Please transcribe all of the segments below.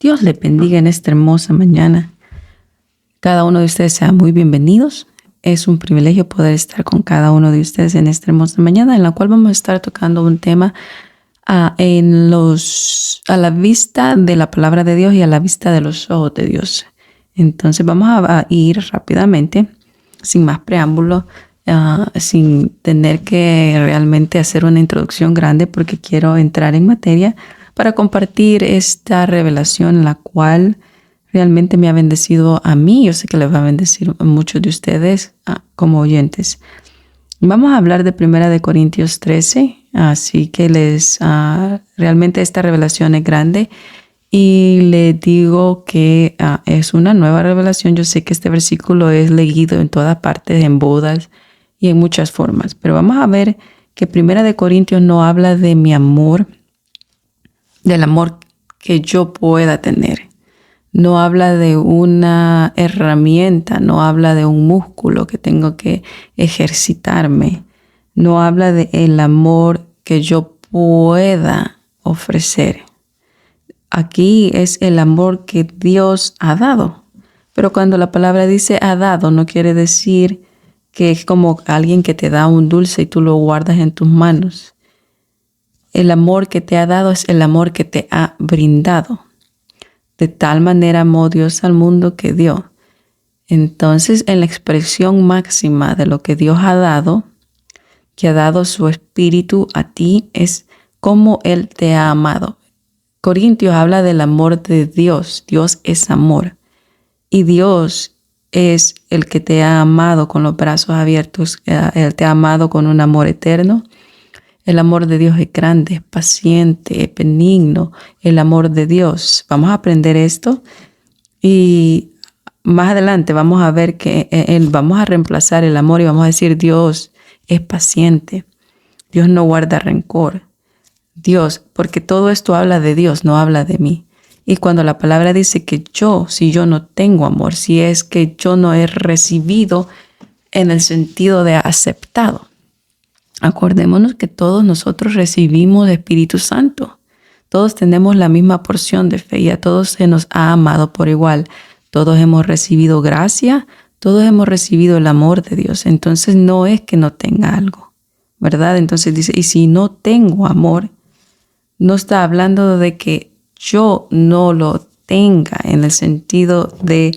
Dios les bendiga en esta hermosa mañana. Cada uno de ustedes sean muy bienvenidos. Es un privilegio poder estar con cada uno de ustedes en esta hermosa mañana, en la cual vamos a estar tocando un tema a la vista de la palabra de Dios y a la vista de los ojos de Dios. Entonces vamos a ir rápidamente, sin más preámbulo, sin tener que realmente hacer una introducción grande, porque quiero entrar en materia para compartir esta revelación, en la cual realmente me ha bendecido a mí. Yo sé que les va a bendecir a muchos de ustedes como oyentes. Vamos a hablar de 1 Corintios 13, así que realmente esta revelación es grande y les digo que es una nueva revelación. Yo sé que este versículo es leído en todas partes, en bodas y en muchas formas, pero vamos a ver que 1 Corintios no habla de mi amor, del amor que yo pueda tener. No habla de una herramienta, no habla de un músculo que tengo que ejercitarme. No habla de el amor que yo pueda ofrecer. Aquí es el amor que Dios ha dado. Pero cuando la palabra dice ha dado, no quiere decir que es como alguien que te da un dulce y tú lo guardas en tus manos. El amor que te ha dado es el amor que te ha brindado. De tal manera amó Dios al mundo que dio. Entonces, en la expresión máxima de lo que Dios ha dado, que ha dado su espíritu a ti, es como Él te ha amado. Corintios habla del amor de Dios. Dios es amor. Y Dios es el que te ha amado con los brazos abiertos. Él te ha amado con un amor eterno. El amor de Dios es grande, es paciente, es benigno. El amor de Dios. Vamos a aprender esto y más adelante vamos a ver que vamos a reemplazar el amor y vamos a decir Dios es paciente. Dios no guarda rencor. Dios, porque todo esto habla de Dios, no habla de mí. Y cuando la palabra dice que si yo no tengo amor, si es que yo no he recibido en el sentido de aceptado. Acordémonos que todos nosotros recibimos el Espíritu Santo. Todos tenemos la misma porción de fe y a todos se nos ha amado por igual. Todos hemos recibido gracia, todos hemos recibido el amor de Dios. Entonces no es que no tenga algo, ¿verdad? Entonces dice, y si no tengo amor, no está hablando de que yo no lo tenga en el sentido de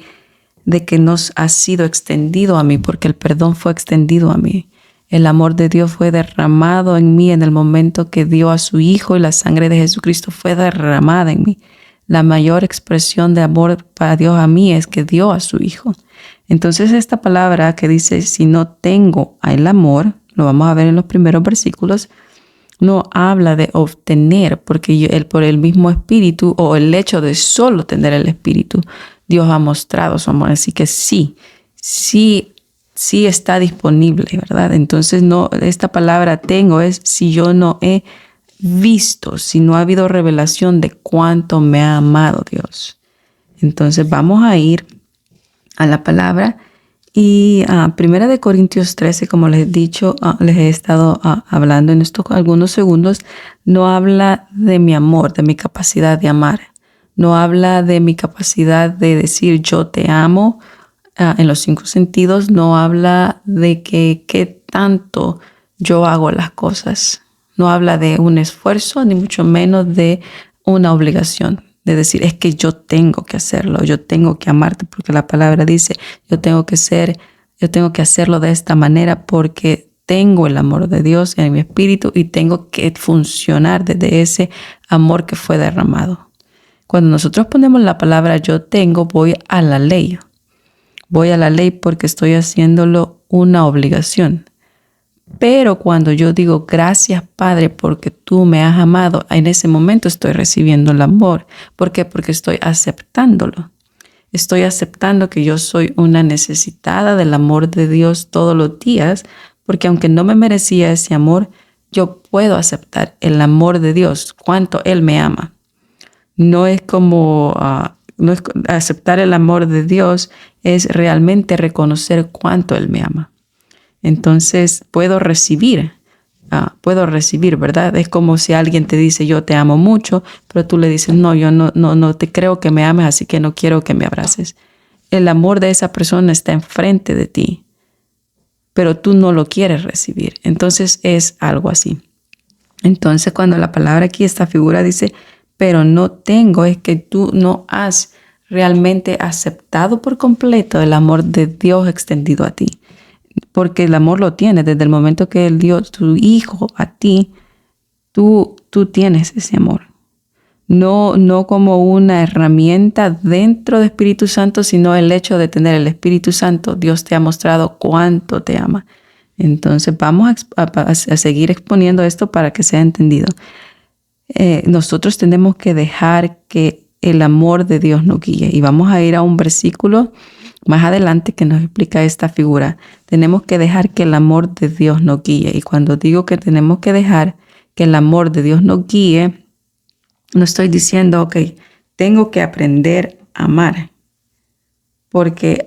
que nos ha sido extendido a mí, porque el perdón fue extendido a mí. El amor de Dios fue derramado en mí en el momento que dio a su Hijo y la sangre de Jesucristo fue derramada en mí. La mayor expresión de amor para Dios a mí es que dio a su Hijo. Entonces esta palabra que dice, si no tengo el amor, lo vamos a ver en los primeros versículos, no habla de obtener, porque por el mismo Espíritu o el hecho de solo tener el Espíritu, Dios ha mostrado su amor. Así que sí está disponible, ¿verdad? Entonces esta palabra tengo es si yo no he visto, si no ha habido revelación de cuánto me ha amado Dios. Entonces vamos a ir a la palabra y 1 Corintios 13, como les he dicho, les he estado hablando en estos algunos segundos, no habla de mi amor, de mi capacidad de amar. No habla de mi capacidad de decir yo te amo, en los 5 sentidos. No habla de qué tanto yo hago las cosas. No habla de un esfuerzo, ni mucho menos de una obligación. De decir, es que yo tengo que hacerlo, yo tengo que amarte, porque la palabra dice, yo tengo que hacerlo de esta manera porque tengo el amor de Dios en mi espíritu y tengo que funcionar desde ese amor que fue derramado. Cuando nosotros ponemos la palabra yo tengo, voy a la ley. Voy a la ley porque estoy haciéndolo una obligación. Pero cuando yo digo gracias Padre porque tú me has amado, en ese momento estoy recibiendo el amor. ¿Por qué? Porque estoy aceptándolo. Estoy aceptando que yo soy una necesitada del amor de Dios todos los días, porque aunque no me merecía ese amor, yo puedo aceptar el amor de Dios, cuánto Él me ama. No es como aceptar el amor de Dios, es realmente reconocer cuánto Él me ama. Entonces puedo recibir puedo recibir, ¿verdad? Es como si alguien te dice, yo te amo mucho, pero tú le dices, no, yo no te creo que me ames, así que no quiero que me abraces. El amor de esa persona está enfrente de ti, pero tú no lo quieres recibir. Entonces es algo así. Entonces cuando la palabra aquí, esta figura dice, pero no tengo, es que tú no has realmente aceptado por completo el amor de Dios extendido a ti. Porque el amor lo tienes desde el momento que Él dio tu hijo a ti, tú tienes ese amor. No como una herramienta dentro de Espíritu Santo, sino el hecho de tener el Espíritu Santo. Dios te ha mostrado cuánto te ama. Entonces vamos a seguir exponiendo esto para que sea entendido. Nosotros tenemos que dejar que el amor de Dios nos guíe. Y vamos a ir a un versículo más adelante que nos explica esta figura. Tenemos que dejar que el amor de Dios nos guíe. Y cuando digo que tenemos que dejar que el amor de Dios nos guíe, no estoy diciendo, ok, tengo que aprender a amar, porque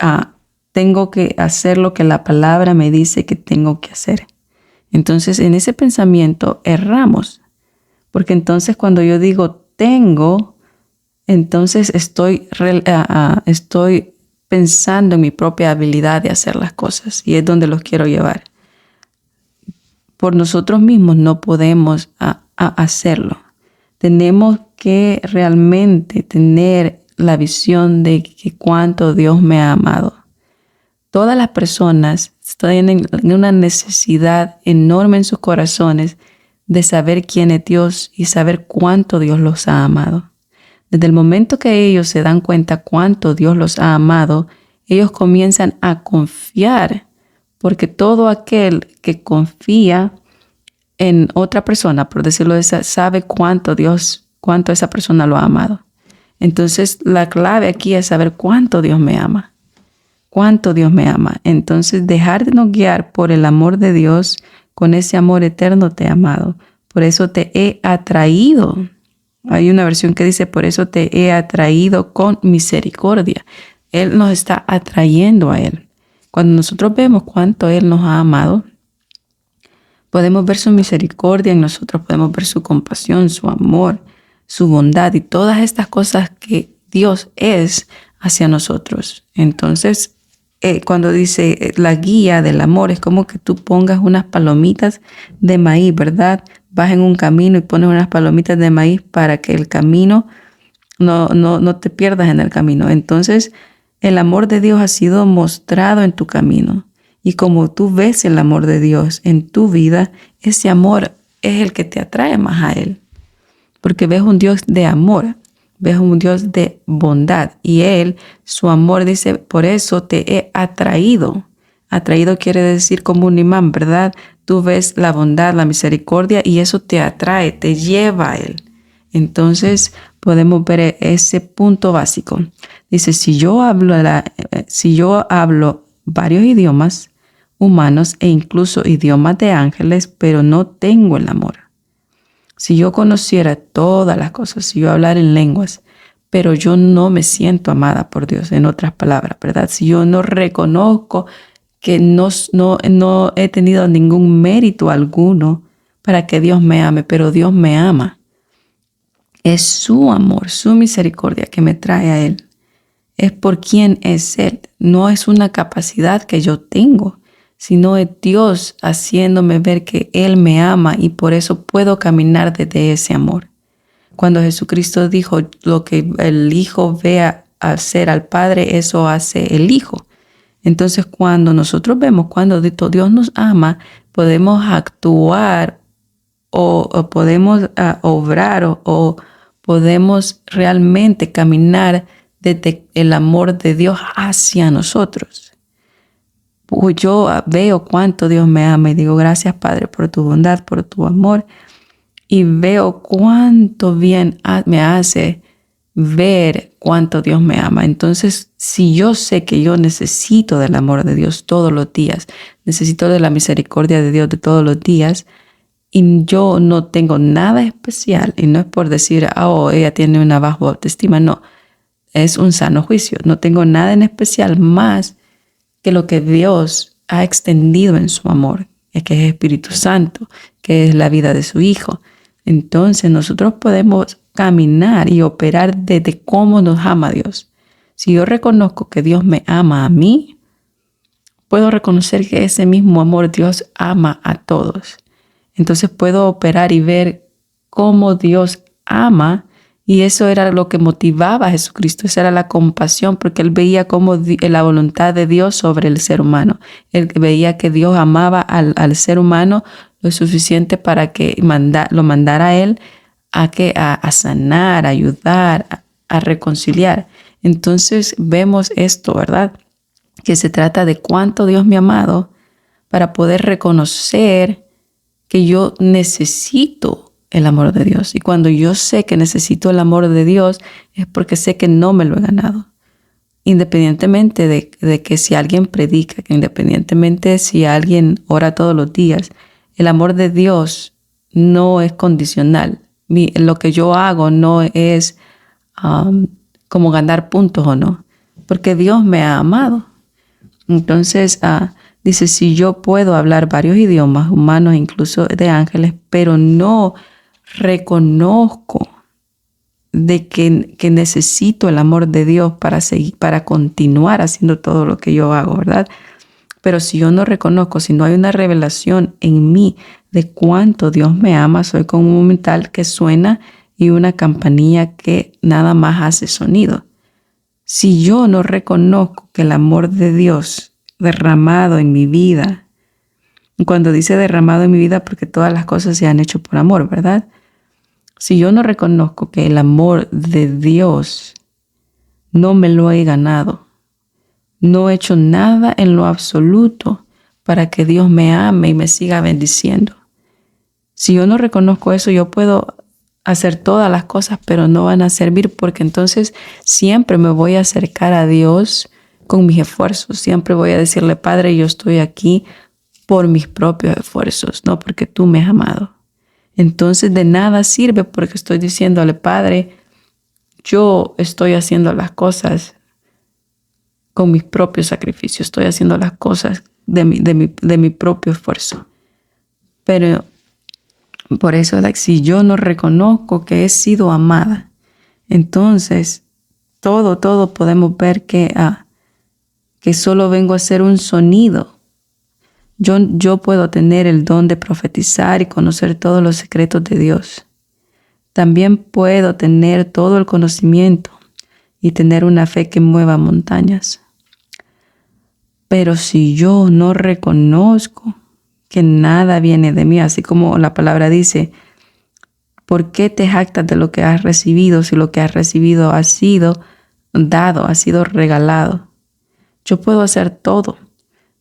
tengo que hacer lo que la palabra me dice que tengo que hacer. Entonces, en ese pensamiento erramos, porque entonces cuando yo digo tengo, entonces estoy pensando en mi propia habilidad de hacer las cosas, y es donde los quiero llevar. Por nosotros mismos no podemos hacerlo. Tenemos que realmente tener la visión de que cuánto Dios me ha amado. Todas las personas tienen una necesidad enorme en sus corazones de saber quién es Dios y saber cuánto Dios los ha amado. Desde el momento que ellos se dan cuenta cuánto Dios los ha amado, ellos comienzan a confiar, porque todo aquel que confía en otra persona, por decirlo de esa, sabe cuánto esa persona lo ha amado. Entonces, la clave aquí es saber cuánto Dios me ama. Cuánto Dios me ama. Entonces, dejarnos guiar por el amor de Dios, con ese amor eterno te he amado. Por eso te he atraído. Hay una versión que dice, por eso te he atraído con misericordia. Él nos está atrayendo a Él. Cuando nosotros vemos cuánto Él nos ha amado, podemos ver su misericordia en nosotros, podemos ver su compasión, su amor, su bondad y todas estas cosas que Dios es hacia nosotros. Entonces, cuando dice la guía del amor, es como que tú pongas unas palomitas de maíz, ¿verdad? Vas en un camino y pones unas palomitas de maíz para que el camino no te pierdas en el camino. Entonces, el amor de Dios ha sido mostrado en tu camino. Y como tú ves el amor de Dios en tu vida, ese amor es el que te atrae más a Él. Porque ves un Dios de amor, ves un Dios de bondad. Y Él, su amor, dice, por eso te he atraído. Atraído quiere decir como un imán, ¿verdad? Tú ves la bondad, la misericordia y eso te atrae, te lleva a Él. Entonces podemos ver ese punto básico. Dice, si yo hablo varios idiomas humanos e incluso idiomas de ángeles, pero no tengo el amor. Si yo conociera todas las cosas, si yo hablara en lenguas, pero yo no me siento amada por Dios, en otras palabras, ¿verdad? Si yo no reconozco que no he tenido ningún mérito alguno para que Dios me ame, pero Dios me ama. Es su amor, su misericordia que me trae a Él. Es por quién es Él. No es una capacidad que yo tengo, sino es Dios haciéndome ver que Él me ama y por eso puedo caminar desde ese amor. Cuando Jesucristo dijo, lo que el Hijo vea hacer al Padre, eso hace el Hijo. Entonces, cuando nosotros vemos, cuando Dios nos ama, podemos actuar o podemos obrar o podemos realmente caminar desde el amor de Dios hacia nosotros. Pues yo veo cuánto Dios me ama y digo, gracias Padre por tu bondad, por tu amor. Y veo cuánto bien me hace ver cuánto Dios me ama. Entonces, si yo sé que yo necesito del amor de Dios todos los días, necesito de la misericordia de Dios de todos los días, y yo no tengo nada especial, y no es por decir, ella tiene una baja autoestima, no, es un sano juicio. No tengo nada en especial más que lo que Dios ha extendido en su amor, que es Espíritu Santo, que es la vida de su Hijo. Entonces nosotros podemos caminar y operar desde cómo nos ama Dios. Si yo reconozco que Dios me ama a mí, puedo reconocer que ese mismo amor Dios ama a todos. Entonces puedo operar y ver cómo Dios ama, y eso era lo que motivaba a Jesucristo. Esa era la compasión, porque él veía cómo la voluntad de Dios sobre el ser humano. Él veía que Dios amaba al ser humano lo suficiente para que lo mandara a él a sanar, a ayudar, a reconciliar. Entonces vemos esto, ¿verdad? Que se trata de cuánto Dios me ha amado para poder reconocer que yo necesito el amor de Dios. Y cuando yo sé que necesito el amor de Dios, es porque sé que no me lo he ganado. Independientemente de que si alguien predica, que independientemente si alguien ora todos los días, el amor de Dios no es condicional. Lo que yo hago no es como ganar puntos o no, porque Dios me ha amado. Entonces, dice, si yo puedo hablar varios idiomas humanos, incluso de ángeles, pero no reconozco de que necesito el amor de Dios para continuar haciendo todo lo que yo hago, ¿verdad? Pero si yo no reconozco, si no hay una revelación en mí de cuánto Dios me ama, soy como un metal que suena y una campanilla que nada más hace sonido. Si yo no reconozco que el amor de Dios derramado en mi vida, cuando dice derramado en mi vida, porque todas las cosas se han hecho por amor, ¿verdad? Si yo no reconozco que el amor de Dios no me lo he ganado, no he hecho nada en lo absoluto para que Dios me ame y me siga bendiciendo. Si yo no reconozco eso, yo puedo hacer todas las cosas, pero no van a servir, porque entonces siempre me voy a acercar a Dios con mis esfuerzos. Siempre voy a decirle, Padre, yo estoy aquí por mis propios esfuerzos, no porque tú me has amado. Entonces de nada sirve porque estoy diciéndole, Padre, yo estoy haciendo las cosas con mis propios sacrificios, estoy haciendo las cosas de mi propio esfuerzo. Pero por eso, si yo no reconozco que he sido amada, entonces todo podemos ver que solo vengo a ser un sonido. Yo puedo tener el don de profetizar y conocer todos los secretos de Dios. También puedo tener todo el conocimiento y tener una fe que mueva montañas. Pero si yo no reconozco que nada viene de mí, así como la palabra dice, ¿por qué te jactas de lo que has recibido si lo que has recibido ha sido dado, ha sido regalado? Yo puedo hacer todo,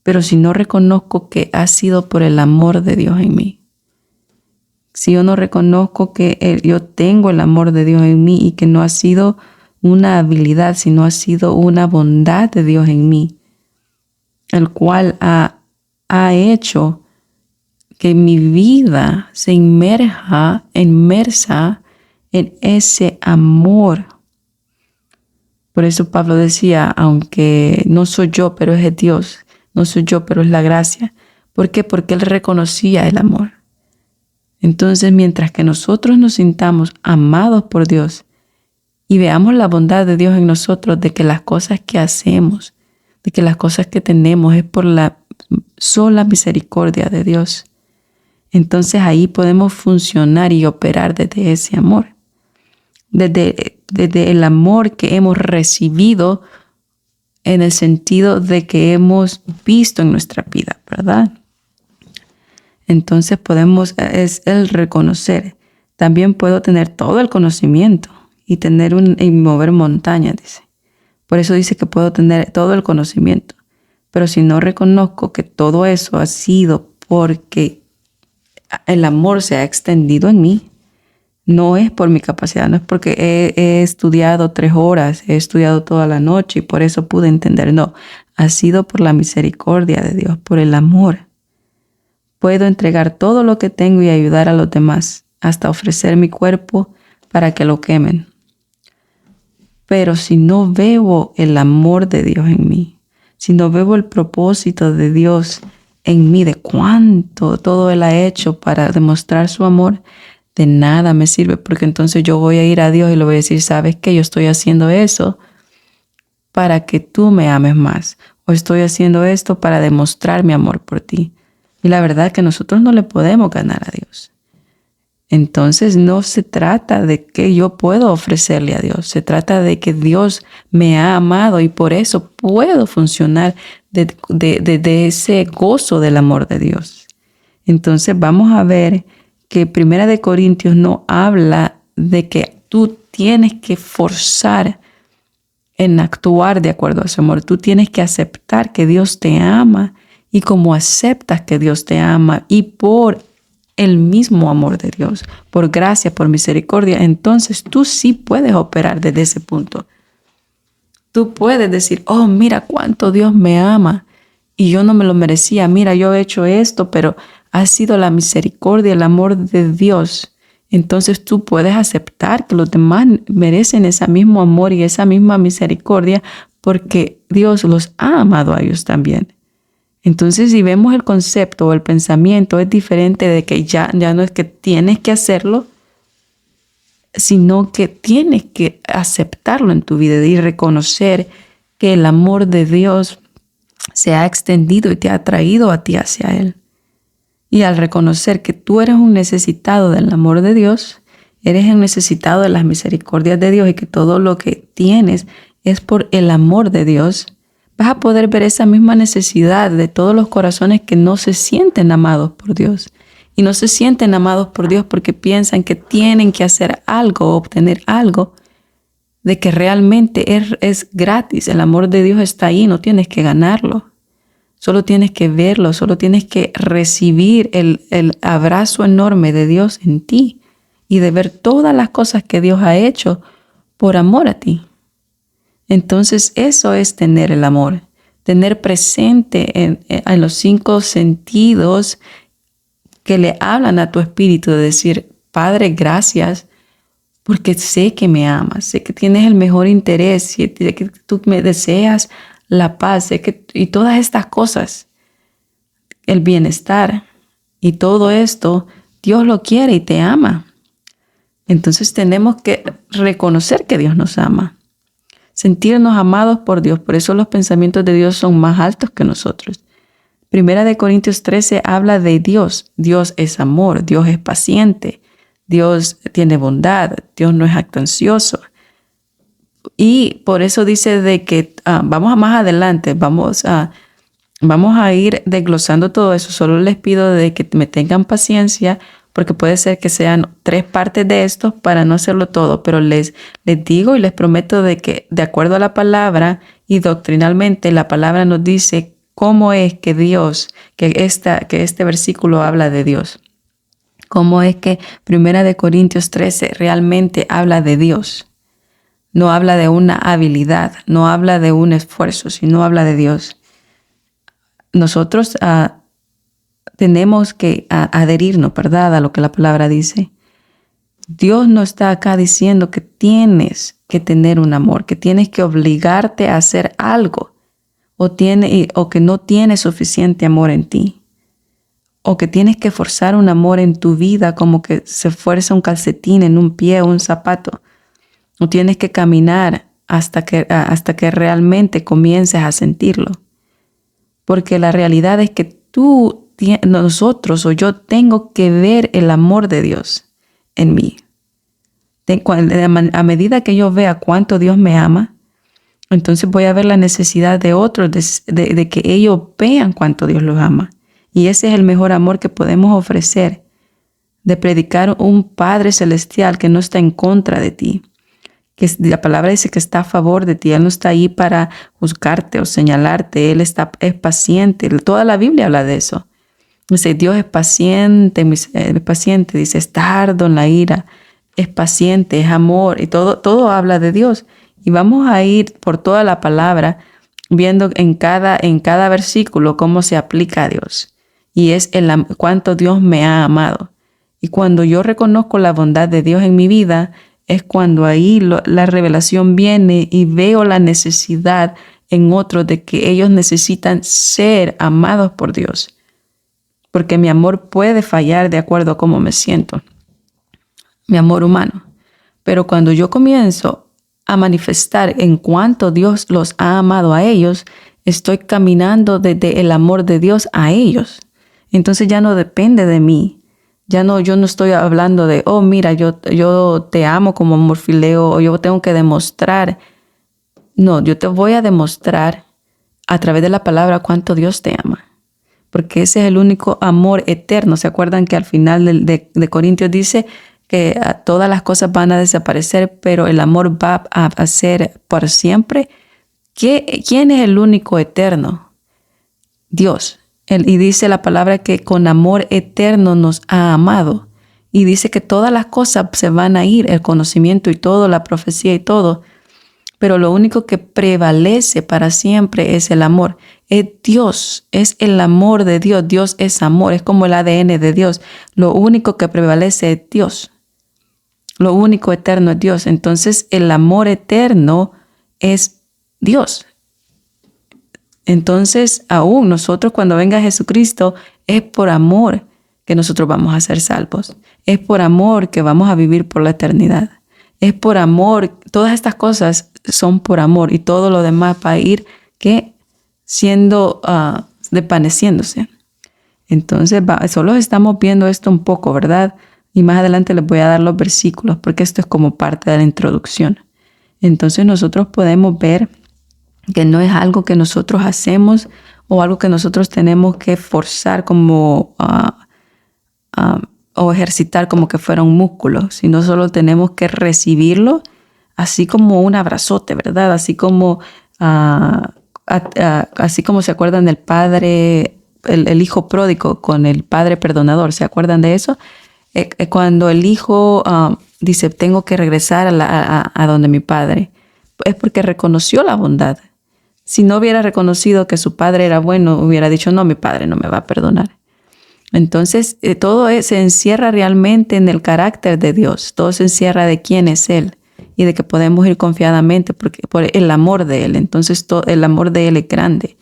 pero si no reconozco que ha sido por el amor de Dios en mí, si yo no reconozco que yo tengo el amor de Dios en mí y que no ha sido una habilidad, sino ha sido una bondad de Dios en mí, el cual ha hecho que mi vida se inmersa en ese amor. Por eso Pablo decía, aunque no soy yo, pero es Dios, no soy yo, pero es la gracia. ¿Por qué? Porque él reconocía el amor. Entonces, mientras que nosotros nos sintamos amados por Dios y veamos la bondad de Dios en nosotros, de que las cosas que hacemos, de que las cosas que tenemos es por la sola misericordia de Dios, entonces ahí podemos funcionar y operar desde ese amor, desde el amor que hemos recibido en el sentido de que hemos visto en nuestra vida, ¿verdad? Entonces es el reconocer. También puedo tener todo el conocimiento y mover montañas, dice. Por eso dice que puedo tener todo el conocimiento. Pero si no reconozco que todo eso ha sido porque el amor se ha extendido en mí, no es por mi capacidad, no es porque he estudiado 3 horas, he estudiado toda la noche y por eso pude entender. No, ha sido por la misericordia de Dios, por el amor. Puedo entregar todo lo que tengo y ayudar a los demás, hasta ofrecer mi cuerpo para que lo quemen. Pero si no veo el amor de Dios en mí, si no veo el propósito de Dios en mí de cuánto todo Él ha hecho para demostrar su amor, de nada me sirve, porque entonces yo voy a ir a Dios y le voy a decir, ¿sabes qué? Yo estoy haciendo eso para que tú me ames más, o estoy haciendo esto para demostrar mi amor por ti. Y la verdad es que nosotros no le podemos ganar a Dios. Entonces no se trata de que yo puedo ofrecerle a Dios, se trata de que Dios me ha amado y por eso puedo funcionar de ese gozo del amor de Dios. Entonces vamos a ver que Primera de Corintios no habla de que tú tienes que forzar en actuar de acuerdo a su amor. Tú tienes que aceptar que Dios te ama y como aceptas que Dios te ama y por el mismo amor de Dios, por gracia, por misericordia, entonces tú sí puedes operar desde ese punto. Tú puedes decir, oh, mira cuánto Dios me ama y yo no me lo merecía. Mira, yo he hecho esto, pero ha sido la misericordia, el amor de Dios. Entonces tú puedes aceptar que los demás merecen ese mismo amor y esa misma misericordia porque Dios los ha amado a ellos también. Entonces, si vemos el concepto o el pensamiento, es diferente de que ya no es que tienes que hacerlo, sino que tienes que aceptarlo en tu vida y reconocer que el amor de Dios se ha extendido y te ha traído a ti hacia Él. Y al reconocer que tú eres un necesitado del amor de Dios, eres un necesitado de las misericordias de Dios y que todo lo que tienes es por el amor de Dios, vas a poder ver esa misma necesidad de todos los corazones que no se sienten amados por Dios. Y no se sienten amados por Dios porque piensan que tienen que hacer algo o obtener algo, de que realmente es gratis. El amor de Dios está ahí, no tienes que ganarlo. Solo tienes que verlo, solo tienes que recibir el abrazo enorme de Dios en ti y de ver todas las cosas que Dios ha hecho por amor a ti. Entonces eso es tener el amor, tener presente en los 5 sentidos que le hablan a tu espíritu, de decir, Padre, gracias, porque sé que me amas, sé que tienes el mejor interés, sé que tú me deseas la paz, sé que, y todas estas cosas, el bienestar y todo esto, Dios lo quiere y te ama. Entonces tenemos que reconocer que Dios nos ama. Sentirnos amados por Dios. Por eso los pensamientos de Dios son más altos que nosotros. Primera de Corintios 13 habla de Dios. Dios es amor, Dios es paciente, Dios tiene bondad, Dios no es jactancioso. Y por eso dice de que vamos a más adelante, vamos a ir desglosando todo eso. Solo les pido de que me tengan paciencia porque puede ser que sean 3 partes de esto para no hacerlo todo, pero les digo y les prometo de que de acuerdo a la palabra y doctrinalmente la palabra nos dice cómo es que Dios, que este versículo habla de Dios. Cómo es que Primera de Corintios 13 realmente habla de Dios. No habla de una habilidad, no habla de un esfuerzo, sino habla de Dios. Nosotros tenemos que adherirnos, ¿verdad?, a lo que la palabra dice. Dios no está acá diciendo que tienes que tener un amor, que tienes que obligarte a hacer algo, o que no tienes suficiente amor en ti, o que tienes que forzar un amor en tu vida como que se fuerza un calcetín en un pie o un zapato, o tienes que caminar hasta que realmente comiences a sentirlo. Porque la realidad es que nosotros o yo tengo que ver el amor de Dios en mí. A medida que yo vea cuánto Dios me ama, entonces voy a ver la necesidad de otros, de que ellos vean cuánto Dios los ama. Y ese es el mejor amor que podemos ofrecer, de predicar un Padre Celestial que no está en contra de ti. Que la palabra dice que está a favor de ti. Él no está ahí para juzgarte o señalarte. Él es paciente. Toda la Biblia habla de eso. Dice, Dios es paciente, dice, es tardo en la ira, es paciente, es amor, y todo habla de Dios. Y vamos a ir por toda la palabra, viendo en cada versículo cómo se aplica a Dios. Y es cuánto Dios me ha amado. Y cuando yo reconozco la bondad de Dios en mi vida, es cuando ahí la revelación viene y veo la necesidad en otros de que ellos necesitan ser amados por Dios. porque mi amor puede fallar de acuerdo a cómo me siento, mi amor humano. Pero cuando yo comienzo a manifestar en cuanto Dios los ha amado a ellos, estoy caminando desde el amor de Dios a ellos. Entonces ya no depende de mí. Yo no estoy hablando de, oh, mira, yo te amo como amor fileo, o yo tengo que demostrar. No, yo te voy a demostrar a través de la palabra cuánto Dios te ama. Porque ese es el único amor eterno. ¿Se acuerdan que al final de Corintios dice que todas las cosas van a desaparecer, pero el amor va a ser por siempre? ¿Quién es el único eterno? Dios. Y dice la palabra que con amor eterno nos ha amado. Y dice que todas las cosas se van a ir, el conocimiento y todo, la profecía y todo. Pero lo único que prevalece para siempre es el amor. Es Dios, es el amor de Dios. Dios es amor, es como el ADN de Dios. Lo único que prevalece es Dios. Lo único eterno es Dios. Entonces el amor eterno es Dios. Entonces aún nosotros cuando venga Jesucristo es por amor que nosotros vamos a ser salvos. Es por amor que vamos a vivir por la eternidad. Es por amor. Todas estas cosas son por amor y todo lo demás va a ir siendo desvaneciéndose. Entonces solo estamos viendo esto un poco, ¿verdad? Y más adelante les voy a dar los versículos porque esto es como parte de la introducción. Entonces nosotros podemos ver que no es algo que nosotros hacemos o algo que nosotros tenemos que forzar como o ejercitar como que fuera un músculo, sino solo tenemos que recibirlo así como un abrazote, ¿verdad? Así como se acuerdan del padre, el hijo pródigo con el padre perdonador, ¿se acuerdan de eso? Cuando el hijo dice, tengo que regresar a donde mi padre, es porque reconoció la bondad. Si no hubiera reconocido que su padre era bueno, hubiera dicho, no, mi padre no me va a perdonar. Entonces, todo se encierra realmente en el carácter de Dios. Todo se encierra de quién es Él y de que podemos ir confiadamente por el amor de Él. Entonces, el amor de Él es grande.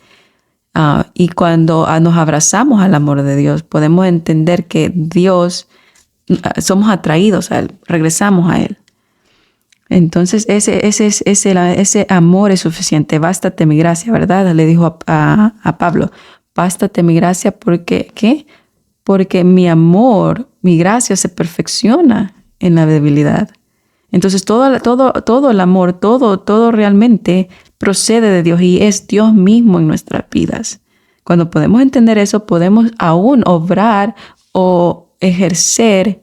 Y cuando nos abrazamos al amor de Dios, podemos entender que Dios, somos atraídos a Él, regresamos a Él. Entonces, ese amor es suficiente. Bástate mi gracia, ¿verdad? Le dijo a Pablo, bástate mi gracia porque, ¿qué? Porque mi amor, mi gracia se perfecciona en la debilidad. Entonces todo el amor, todo realmente procede de Dios y es Dios mismo en nuestras vidas. Cuando podemos entender eso, podemos aún obrar o ejercer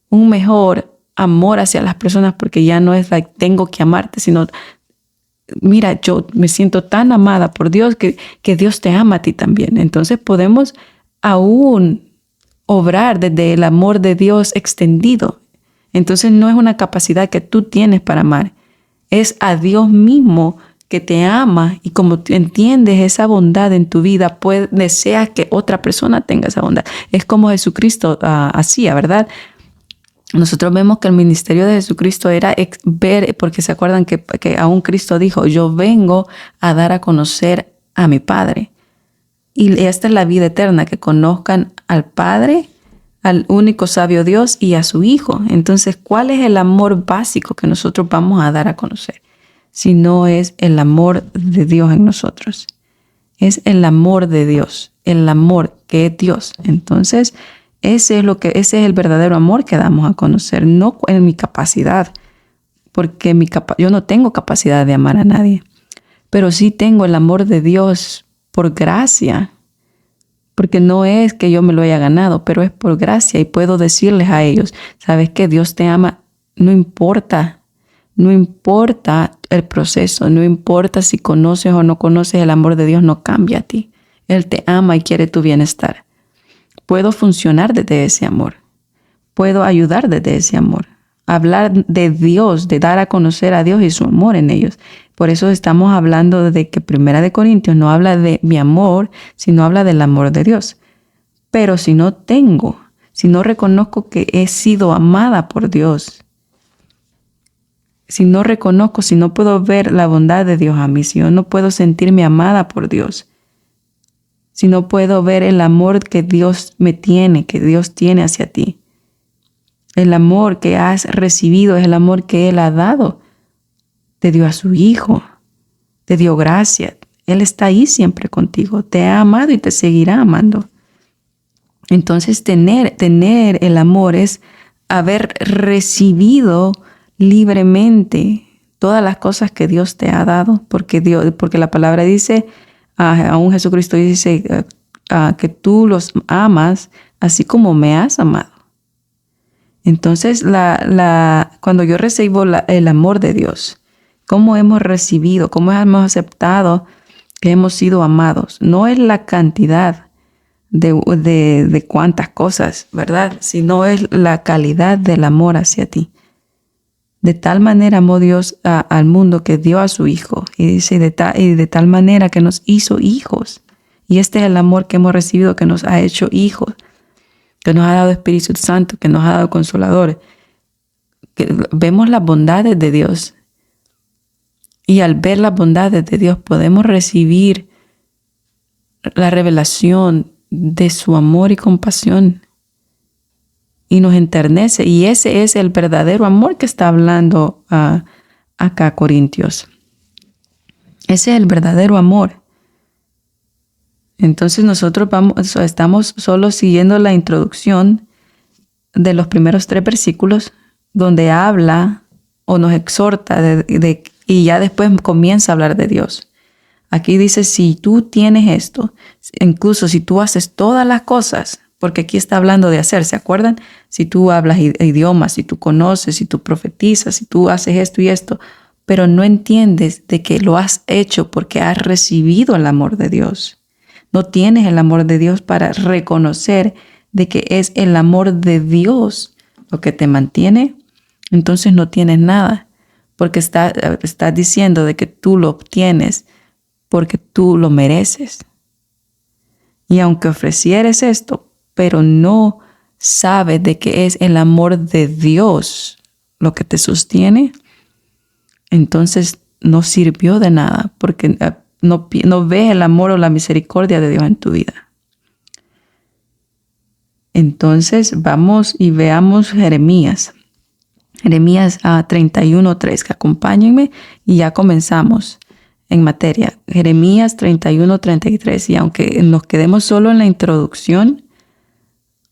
un mejor amor hacia las personas porque ya no es tengo que amarte, sino mira, yo me siento tan amada por Dios que Dios te ama a ti también. Entonces podemos aún obrar desde el amor de Dios extendido. Entonces no es una capacidad que tú tienes para amar. Es a Dios mismo que te ama y como tú entiendes esa bondad en tu vida, deseas que otra persona tenga esa bondad. Es como Jesucristo hacía, ¿verdad? Nosotros vemos que el ministerio de Jesucristo era ver, porque se acuerdan que aún Cristo dijo, yo vengo a dar a conocer a mi Padre. Y esta es la vida eterna, que conozcan al Padre, al único sabio Dios y a su Hijo. Entonces, ¿cuál es el amor básico que nosotros vamos a dar a conocer? Si no es el amor de Dios en nosotros. Es el amor de Dios, el amor que es Dios. Entonces, ese es el verdadero amor que damos a conocer, no en mi capacidad, porque yo no tengo capacidad de amar a nadie, pero sí tengo el amor de Dios por gracia, porque no es que yo me lo haya ganado, pero es por gracia y puedo decirles a ellos, ¿sabes qué? Dios te ama, no importa el proceso, no importa si conoces o no conoces, el amor de Dios no cambia a ti. Él te ama y quiere tu bienestar. Puedo funcionar desde ese amor, puedo ayudar desde ese amor, hablar de Dios, de dar a conocer a Dios y su amor en ellos. Por eso estamos hablando de que 1 Corintios no habla de mi amor, sino habla del amor de Dios. Pero si no reconozco que he sido amada por Dios, si no puedo ver la bondad de Dios a mí, si yo no puedo sentirme amada por Dios, si no puedo ver el amor que Dios me tiene, que Dios tiene hacia ti? El amor que has recibido es el amor que Él ha dado. Te dio a su Hijo, te dio gracia. Él está ahí siempre contigo, te ha amado y te seguirá amando. Entonces tener el amor es haber recibido libremente todas las cosas que Dios te ha dado, porque la palabra dice, aún Jesucristo dice que tú los amas así como me has amado. Entonces, cuando yo recibo el amor de Dios, ¿cómo hemos recibido? ¿Cómo hemos aceptado que hemos sido amados? No es la cantidad de cuántas cosas, ¿verdad? Sino es la calidad del amor hacia ti. De tal manera amó Dios al mundo que dio a su Hijo. Y dice, de tal manera que nos hizo hijos. Y este es el amor que hemos recibido, que nos ha hecho hijos, que nos ha dado Espíritu Santo, que nos ha dado Consolador. Que vemos las bondades de Dios. Y al ver las bondades de Dios podemos recibir la revelación de su amor y compasión. Y nos enternece. Y ese es el verdadero amor que está hablando acá Corintios. Ese es el verdadero amor. Entonces nosotros estamos solo siguiendo la introducción de los primeros 3 versículos donde habla o nos exhorta y ya después comienza a hablar de Dios. Aquí dice, si tú tienes esto, incluso si tú haces todas las cosas, porque aquí está hablando de hacer, ¿se acuerdan? Si tú hablas idiomas, si tú conoces, si tú profetizas, si tú haces esto y esto, pero no entiendes de que lo has hecho porque has recibido el amor de Dios. No tienes el amor de Dios para reconocer de que es el amor de Dios lo que te mantiene. Entonces no tienes nada, porque estás diciendo de que tú lo obtienes porque tú lo mereces. Y aunque ofrecieres esto, pero no sabes de que es el amor de Dios lo que te sostiene, entonces no sirvió de nada, porque no ves el amor o la misericordia de Dios en tu vida. Entonces vamos y veamos Jeremías 31:3, que acompáñenme y ya comenzamos en materia. Jeremías 31:33, y aunque nos quedemos solo en la introducción,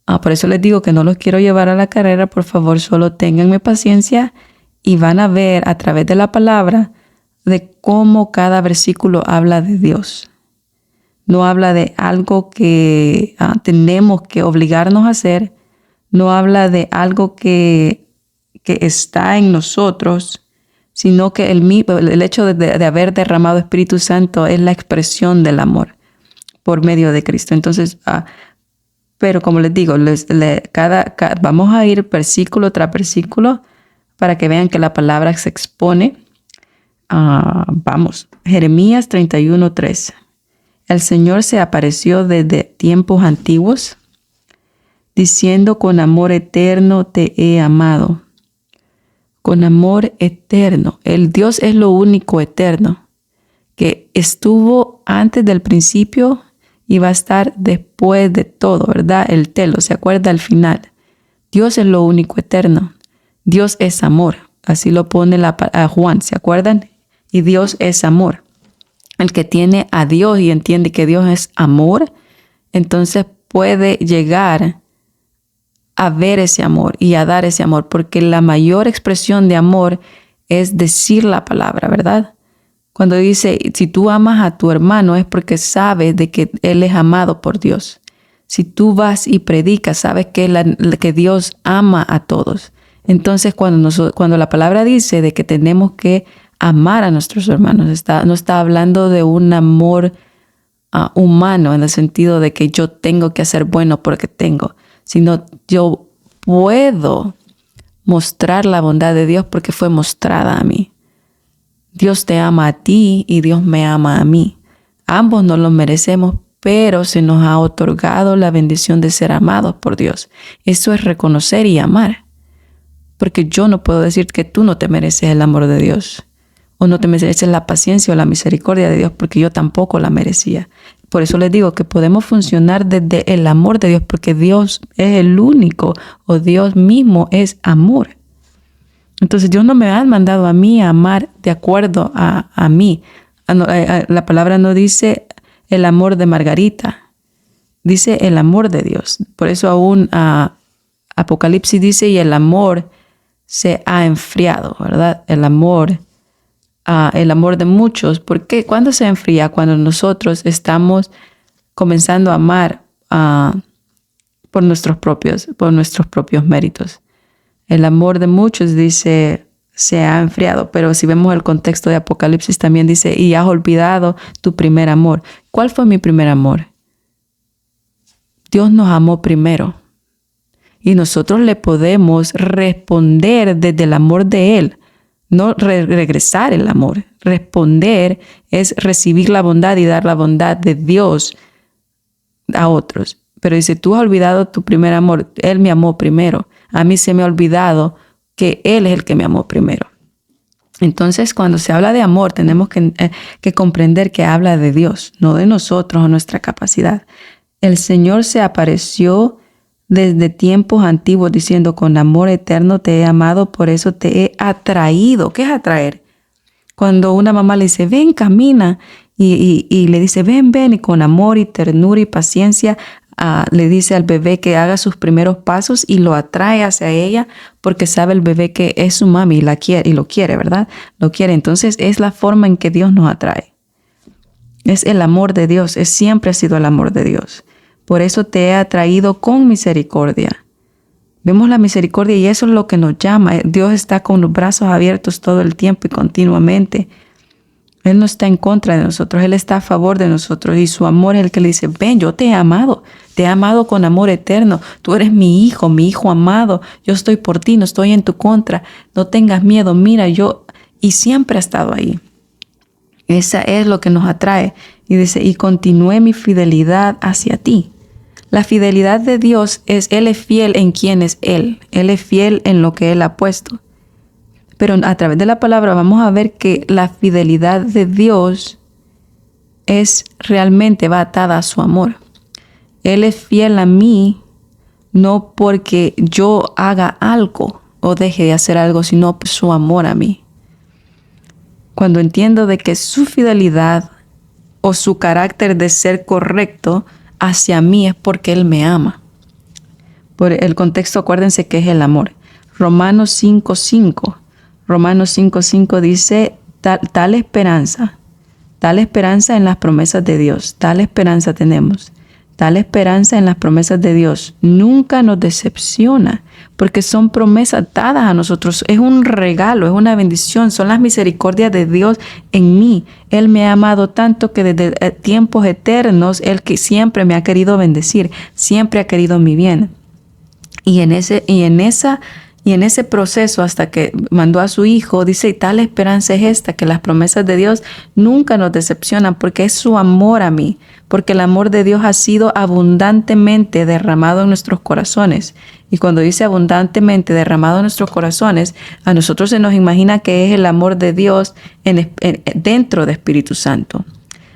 por eso les digo que no los quiero llevar a la carrera, por favor, solo ténganme paciencia y van a ver a través de la palabra de cómo cada versículo habla de Dios. No habla de algo que tenemos que obligarnos a hacer, no habla de algo que está en nosotros, sino que el hecho de haber derramado Espíritu Santo es la expresión del amor por medio de Cristo. Entonces, pero como les digo, vamos a ir versículo tras versículo para que vean que la palabra se expone. Vamos, Jeremías 31:3. El Señor se apareció desde tiempos antiguos, diciendo, con amor eterno te he amado. Con amor eterno. El Dios es lo único eterno, que estuvo antes del principio y va a estar después de todo, ¿verdad? El telo, ¿se acuerda al final? Dios es lo único eterno. Dios es amor. Así lo pone a Juan, ¿se acuerdan? Y Dios es amor. El que tiene a Dios y entiende que Dios es amor, entonces puede llegar a ver ese amor y a dar ese amor, porque la mayor expresión de amor es decir la palabra, ¿verdad? Cuando dice, si tú amas a tu hermano es porque sabes de que él es amado por Dios. Si tú vas y predicas, sabes que Dios ama a todos. Entonces, cuando la palabra dice de que tenemos que amar a nuestros hermanos, no está hablando de un amor humano en el sentido de que yo tengo que hacer bueno porque tengo, sino yo puedo mostrar la bondad de Dios porque fue mostrada a mí. Dios te ama a ti y Dios me ama a mí. Ambos no lo merecemos, pero se nos ha otorgado la bendición de ser amados por Dios. Eso es reconocer y amar. Porque yo no puedo decir que tú no te mereces el amor de Dios, o no te mereces la paciencia o la misericordia de Dios, porque yo tampoco la merecía. Por eso les digo que podemos funcionar desde el amor de Dios, porque Dios es el único, o Dios mismo es amor. Entonces Dios no me ha mandado a mí a amar de acuerdo a mí. La palabra no dice el amor de Margarita, dice el amor de Dios. Por eso aún Apocalipsis dice, y el amor se ha enfriado, ¿verdad? El amor de muchos. ¿Por qué? ¿Cuándo se enfría? Cuando nosotros estamos comenzando a amar por nuestros propios méritos. El amor de muchos, dice, se ha enfriado. Pero si vemos el contexto de Apocalipsis, también dice, y has olvidado tu primer amor. ¿Cuál fue mi primer amor? Dios nos amó primero. Y nosotros le podemos responder desde el amor de Él. No regresar el amor. Responder es recibir la bondad y dar la bondad de Dios a otros. Pero dice, tú has olvidado tu primer amor. Él me amó primero. A mí se me ha olvidado que Él es el que me amó primero. Entonces, cuando se habla de amor, tenemos que comprender que habla de Dios, no de nosotros o nuestra capacidad. El Señor se apareció desde tiempos antiguos diciendo, con amor eterno te he amado, por eso te he atraído. ¿Qué es atraer? Cuando una mamá le dice, ven, camina, y le dice, ven, y con amor y ternura y paciencia, le dice al bebé que haga sus primeros pasos y lo atrae hacia ella porque sabe el bebé que es su mami y la quiere, y lo quiere, ¿verdad? Lo quiere. Entonces es la forma en que Dios nos atrae. Es el amor de Dios, siempre ha sido el amor de Dios. Por eso te he atraído con misericordia. Vemos la misericordia y eso es lo que nos llama. Dios está con los brazos abiertos todo el tiempo y continuamente. Él no está en contra de nosotros, Él está a favor de nosotros. Y su amor es el que le dice, ven, yo te he amado con amor eterno. Tú eres mi hijo amado. Yo estoy por ti, no estoy en tu contra. No tengas miedo, mira, y siempre ha estado ahí. Esa es lo que nos atrae. Y dice, y continué mi fidelidad hacia ti. La fidelidad de Dios es, Él es fiel en quién es Él. Él es fiel en lo que Él ha puesto. Pero a través de la palabra vamos a ver que la fidelidad de Dios realmente va atada a su amor. Él es fiel a mí, no porque yo haga algo o deje de hacer algo, sino su amor a mí. Cuando entiendo de que su fidelidad o su carácter de ser correcto hacia mí es porque Él me ama. Por el contexto, acuérdense que es el amor. Romanos 5:5 dice, tal esperanza en las promesas de Dios, tal esperanza tenemos, tal esperanza en las promesas de Dios nunca nos decepciona, porque son promesas dadas a nosotros, es un regalo, es una bendición, son las misericordias de Dios en mí. Él me ha amado tanto que desde tiempos eternos, Él que siempre me ha querido bendecir, siempre ha querido mi bien. Y en ese proceso, hasta que mandó a su Hijo, dice, y tal esperanza es esta, que las promesas de Dios nunca nos decepcionan, porque es su amor a mí, porque el amor de Dios ha sido abundantemente derramado en nuestros corazones. Y cuando dice abundantemente derramado en nuestros corazones, a nosotros se nos imagina que es el amor de Dios dentro de Espíritu Santo.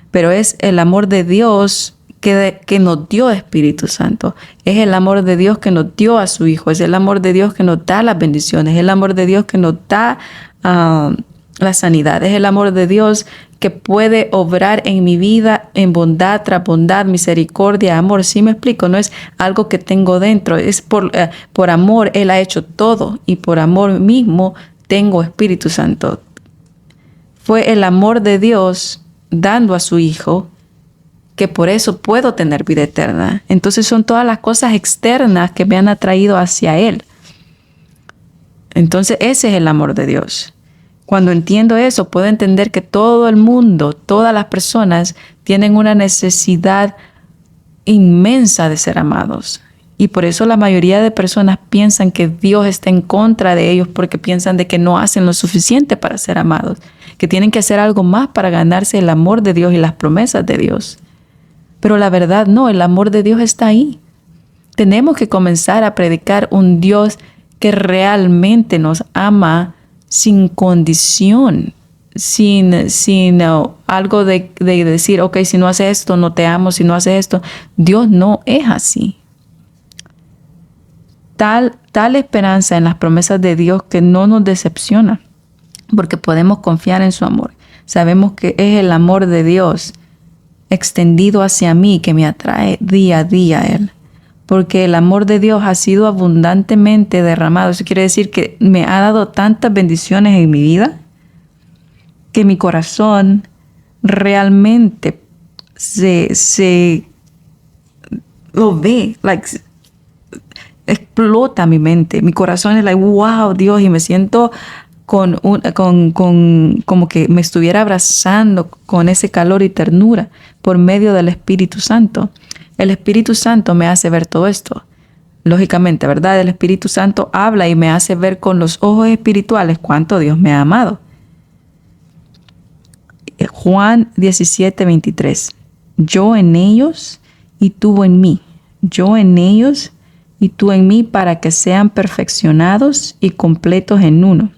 Pero es el amor de Dios que nos dio Espíritu Santo. Es el amor de Dios que nos dio a su Hijo. Es el amor de Dios que nos da las bendiciones. Es el amor de Dios que nos da la sanidad. Es el amor de Dios que puede obrar en mi vida en bondad tras bondad, misericordia, amor. ¿Sí me explico? No es algo que tengo dentro. Es por amor Él ha hecho todo. Y por amor mismo tengo Espíritu Santo. Fue el amor de Dios dando a su Hijo que por eso puedo tener vida eterna. Entonces son todas las cosas externas que me han atraído hacia Él. Entonces ese es el amor de Dios. Cuando entiendo eso, puedo entender que todo el mundo, todas las personas tienen una necesidad inmensa de ser amados. Y por eso la mayoría de personas piensan que Dios está en contra de ellos porque piensan de que no hacen lo suficiente para ser amados, que tienen que hacer algo más para ganarse el amor de Dios y las promesas de Dios. Pero la verdad no, el amor de Dios está ahí. Tenemos que comenzar a predicar un Dios que realmente nos ama sin condición, sin algo de decir, ok, si no haces esto, no te amo, si no haces esto. Dios no es así. Tal esperanza en las promesas de Dios que no nos decepciona, porque podemos confiar en su amor. Sabemos que es el amor de Dios extendido hacia mí que me atrae día a día a Él. Porque el amor de Dios ha sido abundantemente derramado. Eso quiere decir que me ha dado tantas bendiciones en mi vida que mi corazón realmente se lo ve, explota mi mente. Mi corazón es wow, Dios, y me siento como que me estuviera abrazando con ese calor y ternura por medio del Espíritu Santo. El Espíritu Santo me hace ver todo esto. Lógicamente, ¿verdad? El Espíritu Santo habla y me hace ver con los ojos espirituales cuánto Dios me ha amado. Juan 17:23. Yo en ellos y tú en mí. Yo en ellos y tú en mí, para que sean perfeccionados y completos en uno.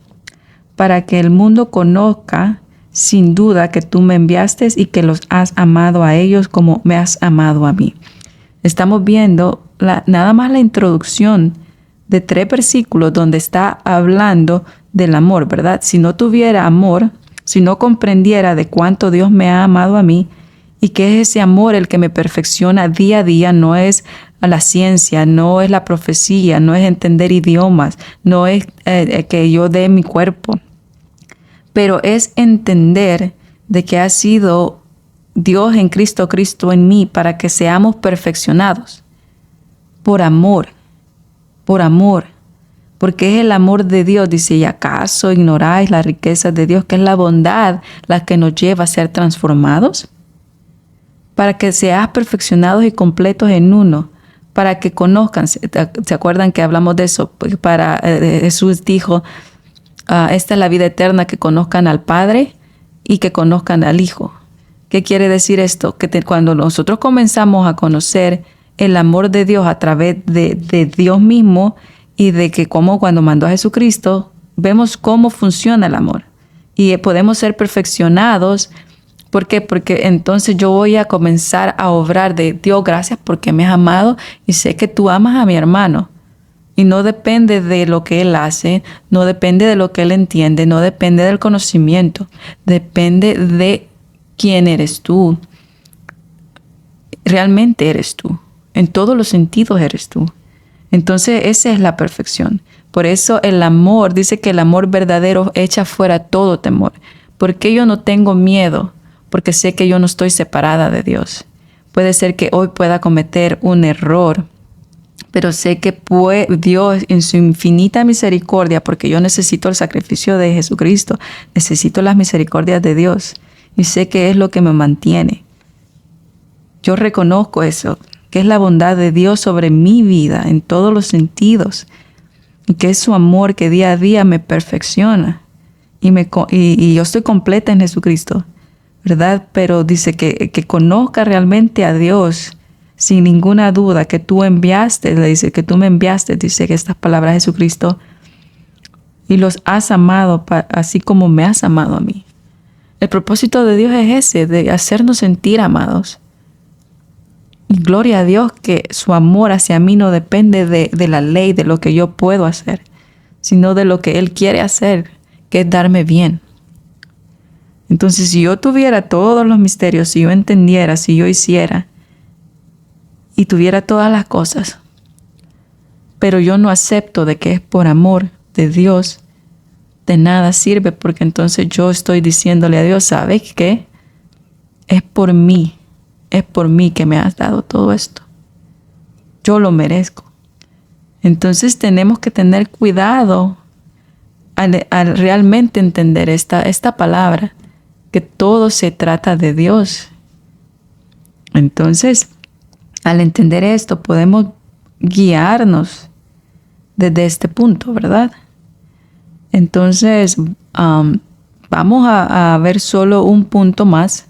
Para que el mundo conozca sin duda que tú me enviaste y que los has amado a ellos como me has amado a mí. Estamos viendo nada más la introducción de 3 versículos donde está hablando del amor, ¿verdad? Si no tuviera amor, si no comprendiera de cuánto Dios me ha amado a mí y que es ese amor el que me perfecciona día a día, no es la ciencia, no es la profecía, no es entender idiomas, no es que yo dé mi cuerpo, pero es entender de que ha sido Dios en Cristo, Cristo en mí, para que seamos perfeccionados por amor, porque es el amor de Dios. Dice, ¿y acaso ignoráis las riquezas de Dios, que es la bondad la que nos lleva a ser transformados? Para que seas perfeccionados y completos en uno, para que conozcan. ¿Se acuerdan que hablamos de eso? Jesús dijo, esta es la vida eterna, que conozcan al Padre y que conozcan al Hijo. ¿Qué quiere decir esto? Que cuando nosotros comenzamos a conocer el amor de Dios a través de Dios mismo, y de que como cuando mandó a Jesucristo, vemos cómo funciona el amor. Y podemos ser perfeccionados. ¿Por qué? Porque entonces yo voy a comenzar a obrar de Dios, gracias porque me has amado y sé que tú amas a mi hermano. Y no depende de lo que él hace, no depende de lo que él entiende, no depende del conocimiento, depende de quién eres tú. Realmente eres tú. En todos los sentidos eres tú. Entonces esa es la perfección. Por eso el amor, dice que el amor verdadero echa fuera todo temor. ¿Por qué yo no tengo miedo? Porque sé que yo no estoy separada de Dios. Puede ser que hoy pueda cometer un error, pero sé que Dios en su infinita misericordia, porque yo necesito el sacrificio de Jesucristo, necesito las misericordias de Dios y sé que es lo que me mantiene. Yo reconozco eso, que es la bondad de Dios sobre mi vida en todos los sentidos, y que es su amor que día a día me perfecciona y yo estoy completa en Jesucristo, ¿verdad? Pero dice que conozca realmente a Dios sin ninguna duda, que tú enviaste, le dice que tú me enviaste, dice que estas palabras de Jesucristo, y los has amado así como me has amado a mí. El propósito de Dios es ese, de hacernos sentir amados. Y gloria a Dios que su amor hacia mí no depende de la ley, de lo que yo puedo hacer, sino de lo que Él quiere hacer, que es darme bien. Entonces, si yo tuviera todos los misterios, si yo entendiera, si yo hiciera y tuviera todas las cosas, pero yo no acepto de que es por amor de Dios, de nada sirve, porque entonces yo estoy diciéndole a Dios, ¿sabes qué? Es por mí que me has dado todo esto. Yo lo merezco. Entonces tenemos que tener cuidado al realmente entender esta palabra, que todo se trata de Dios. Entonces, al entender esto, podemos guiarnos desde este punto, ¿verdad? Entonces, vamos a ver solo un punto más.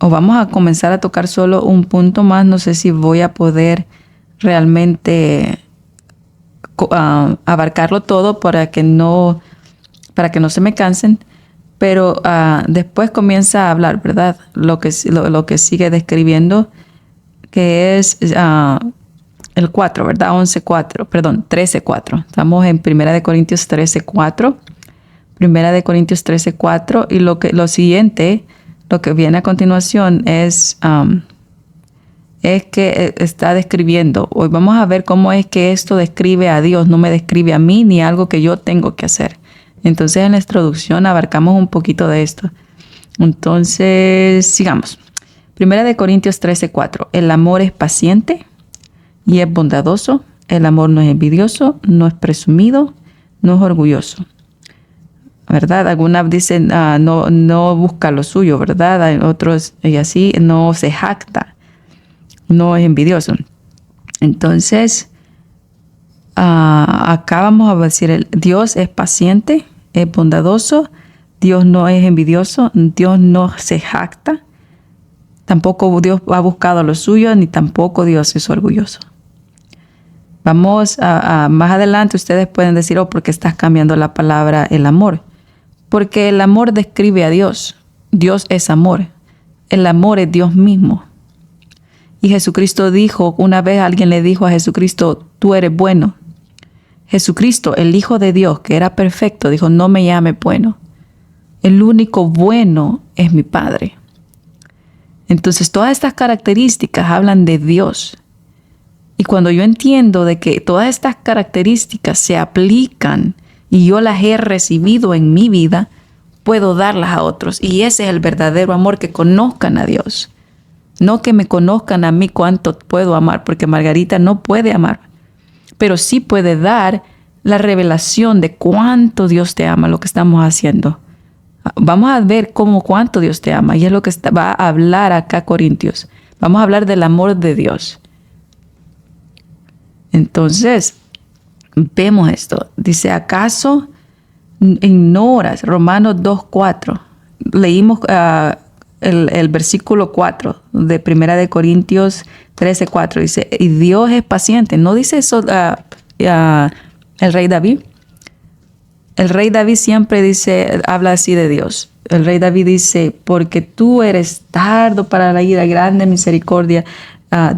O vamos a comenzar a tocar solo un punto más. No sé si voy a poder realmente abarcarlo todo para para que no se me cansen, pero después comienza a hablar, ¿verdad? Lo que sigue describiendo, que es el 4, ¿verdad? 13:4. Estamos en 1 Corintios 13:4. 1 Corintios 13:4. Y lo siguiente, lo que viene a continuación es que está describiendo. Hoy vamos a ver cómo es que esto describe a Dios, no me describe a mí ni algo que yo tengo que hacer. Entonces en la introducción abarcamos un poquito de esto. Entonces sigamos. 1 Corintios 13:4. El amor es paciente y es bondadoso. El amor no es envidioso, no es presumido, no es orgulloso. ¿Verdad? Algunas dicen no busca lo suyo, ¿verdad? Hay otros y así, no se jacta, no es envidioso. Entonces, acá vamos a decir, Dios es paciente, es bondadoso, Dios no es envidioso, Dios no se jacta, tampoco Dios ha buscado lo suyo, ni tampoco Dios es orgulloso. Vamos más adelante, ustedes pueden decir, ¿por qué estás cambiando la palabra el amor? Porque el amor describe a Dios. Dios es amor. El amor es Dios mismo. Y Jesucristo dijo, una vez alguien le dijo a Jesucristo, tú eres bueno. Jesucristo, el Hijo de Dios, que era perfecto, dijo, no me llame bueno. El único bueno es mi Padre. Entonces, todas estas características hablan de Dios. Y cuando yo entiendo de que todas estas características se aplican y yo las he recibido en mi vida, puedo darlas a otros. Y ese es el verdadero amor, que conozcan a Dios. No que me conozcan a mí cuánto puedo amar, porque Margarita no puede amar, pero sí puede dar la revelación de cuánto Dios te ama, lo que estamos haciendo. Vamos a ver cuánto Dios te ama, y es lo que va a hablar acá Corintios. Vamos a hablar del amor de Dios. Entonces, vemos esto. Dice, ¿acaso ignoras? Romanos 2:4. Leímos el versículo 4 de 1 Corintios 13:4. Dice, y Dios es paciente. ¿No dice eso el rey David? El rey David siempre habla así de Dios. El rey David dice, porque tú eres tardo para la ira, grande misericordia.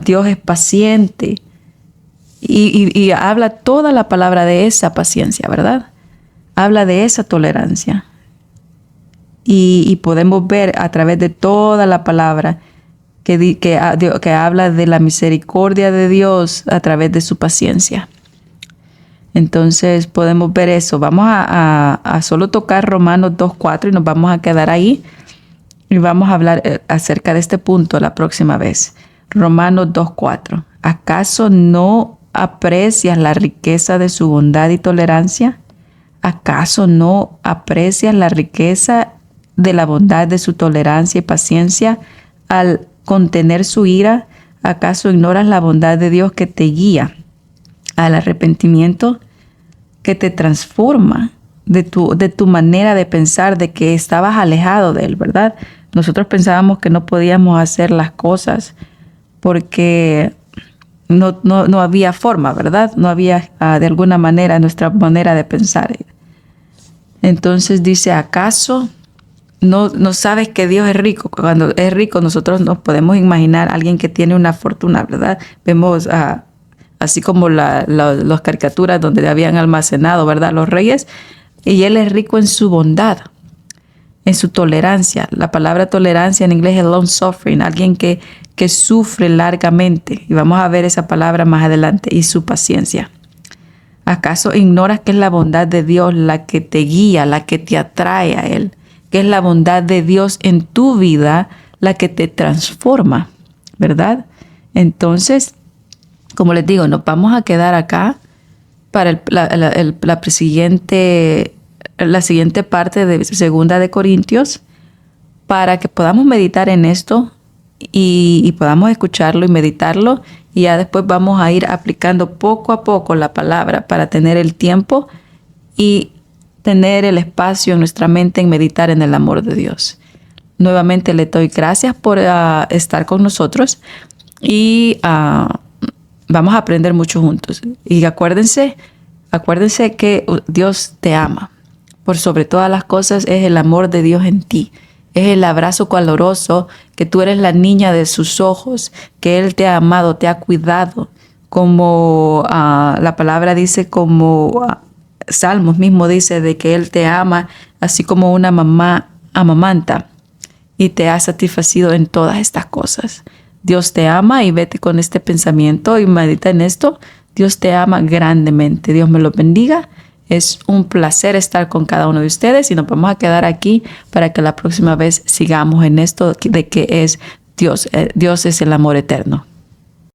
Dios es paciente. Y habla toda la palabra de esa paciencia, ¿verdad? Habla de esa tolerancia. Y podemos ver a través de toda la palabra que habla de la misericordia de Dios a través de su paciencia. Entonces podemos ver eso. Vamos a solo tocar Romanos 2:4 y nos vamos a quedar ahí. Y vamos a hablar acerca de este punto la próxima vez. Romanos 2:4. ¿Acaso no aprecias la riqueza de su bondad y tolerancia? ¿Acaso no aprecias la riqueza de la bondad de su tolerancia y paciencia al contener su ira? ¿Acaso ignoras la bondad de Dios que te guía al arrepentimiento, que te transforma de tu manera de pensar, de que estabas alejado de Él, ¿verdad? Nosotros pensábamos que no podíamos hacer las cosas porque no había forma, ¿verdad? No había de alguna manera nuestra manera de pensar. Entonces dice, ¿acaso no sabes que Dios es rico? Cuando es rico nosotros nos podemos imaginar a alguien que tiene una fortuna, ¿verdad? Vemos así como las caricaturas donde habían almacenado, ¿verdad? Los reyes. Y Él es rico en su bondad, en su tolerancia. La palabra tolerancia en inglés es long suffering, alguien que sufre largamente. Y vamos a ver esa palabra más adelante. Y su paciencia. ¿Acaso ignoras que es la bondad de Dios la que te guía, la que te atrae a Él? Que es la bondad de Dios en tu vida la que te transforma, ¿verdad? Entonces, como les digo, nos vamos a quedar acá para la siguiente parte de 2 de Corintios, para que podamos meditar en esto y podamos escucharlo y meditarlo, y ya después vamos a ir aplicando poco a poco la palabra para tener el tiempo y tener el espacio en nuestra mente en meditar en el amor de Dios. Nuevamente le doy gracias por estar con nosotros y vamos a aprender mucho juntos. Y acuérdense que Dios te ama. por sobre todas las cosas es el amor de Dios en ti. Es el abrazo caloroso, que tú eres la niña de sus ojos, que Él te ha amado, te ha cuidado. Como la palabra dice, como Salmos mismo dice, de que Él te ama, así como una mamá amamanta, y te ha satisfacido en todas estas cosas. Dios te ama, y vete con este pensamiento y medita en esto. Dios te ama grandemente. Dios me lo bendiga. Es un placer estar con cada uno de ustedes, y nos vamos a quedar aquí para que la próxima vez sigamos en esto de que es Dios. Dios es el amor eterno.